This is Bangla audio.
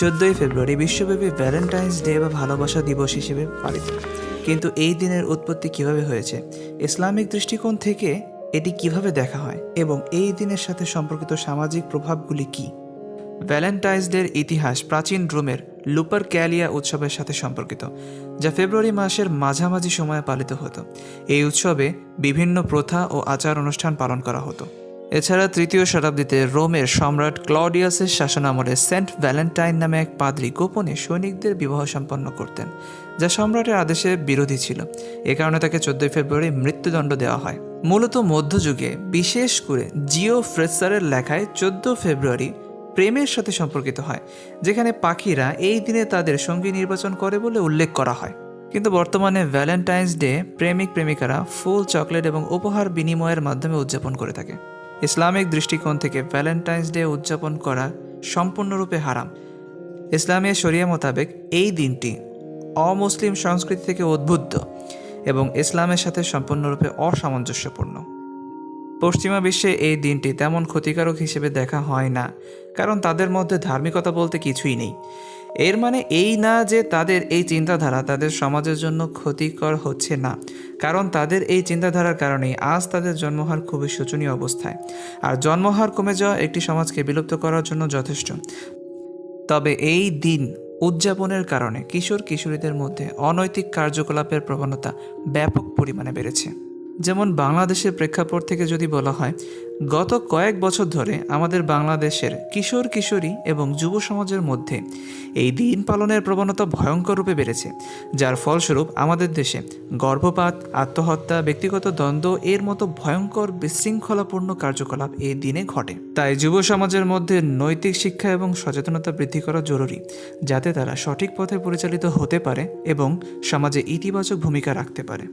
14ই ফেব্রুয়ারি বিশ্বব্যাপী ভ্যালেন্টাইন্স ডে বা ভালোবাসা দিবস হিসেবে পালিত। কিন্তু এই দিনের উৎপত্তি কিভাবে হয়েছে, ইসলামিক দৃষ্টিকোণ থেকে এটি কিভাবে দেখা হয় এবং এই দিনের সাথে সম্পর্কিত সামাজিক প্রভাবগুলি কী। ভ্যালেন্টাইন্স ডের ইতিহাস প্রাচীন রোমের লুপার ক্যালিয়া উৎসবের সাথে সম্পর্কিত, যা ফেব্রুয়ারি মাসের মাঝামাঝি সময়ে পালিত হতো। এই উৎসবে বিভিন্ন প্রথা ও আচার অনুষ্ঠান পালন করা হতো। এছাড়া তৃতীয় শতাব্দীতে রোমের সম্রাট ক্লডিয়াসের শাসনামলে সেন্ট ভ্যালেন্টাইন নামে এক পাদ্রী গোপনে সৈনিকদের বিবাহ সম্পন্ন করতেন, যা সম্রাটের আদেশে বিরোধী ছিল। এ কারণে তাকে 14ই ফেব্রুয়ারি মৃত্যুদণ্ড দেওয়া হয়। মূলত মধ্যযুগে, বিশেষ করে জিও ফ্রেসারের লেখায় 14 ফেব্রুয়ারি প্রেমের সাথে সম্পর্কিত হয়, যেখানে পাখিরা এই দিনে তাদের সঙ্গী নির্বাচন করে বলে উল্লেখ করা হয়। কিন্তু বর্তমানে ভ্যালেন্টাইন্স ডে প্রেমিক প্রেমিকারা ফুল, চকলেট এবং উপহার বিনিময়ের মাধ্যমে উদযাপন করে থাকে। ইসলামিক দৃষ্টিকোণ থেকে ভ্যালেন্টাইন্স ডে উদযাপন করা সম্পূর্ণরূপে হারাম। ইসলামীয় শরিয়া মোতাবেক এই দিনটি অমুসলিম সংস্কৃতি থেকে উদ্বুদ্ধ এবং ইসলামের সাথে সম্পূর্ণরূপে অসামঞ্জস্যপূর্ণ। পশ্চিমা বিশ্বে এই দিনটি তেমন ক্ষতিকারক হিসেবে দেখা হয় না, কারণ তাদের মধ্যে ধার্মিকতা বলতে কিছুই নেই। এর মানে এই না যে তাদের এই চিন্তাধারা তাদের সমাজের জন্য ক্ষতিকর হচ্ছে না, কারণ তাদের এই চিন্তাধারার কারণেই আজ তাদের জন্মহার খুবই শোচনীয় অবস্থায়, আর জন্মহার কমে যাওয়া একটি সমাজকে বিলুপ্ত করার জন্য যথেষ্ট। তবে এই দিন উদযাপনের কারণে কিশোর কিশোরীদের মধ্যে অনৈতিক কার্যকলাপের প্রবণতা ব্যাপক পরিমাণে বেড়েছে। যেমন বাংলাদেশের প্রেক্ষাপট থেকে যদি বলা হয়, গত কয়েক বছর ধরে আমাদের বাংলাদেশের কিশোর কিশোরী এবং যুব সমাজের মধ্যে এই দিন পালনের প্রবণতা ভয়ঙ্কর রূপে বেড়েছে, যার ফলস্বরূপ আমাদের দেশে গর্ভপাত, আত্মহত্যা, ব্যক্তিগত দ্বন্দ্ব এর মতো ভয়ঙ্কর বিশৃঙ্খলাপূর্ণ কার্যকলাপ এই দিনে ঘটে। তাই যুব সমাজের মধ্যে নৈতিক শিক্ষা এবং সচেতনতা বৃদ্ধি করা জরুরি, যাতে তারা সঠিক পথে পরিচালিত হতে পারে এবং সমাজে ইতিবাচক ভূমিকা রাখতে পারে।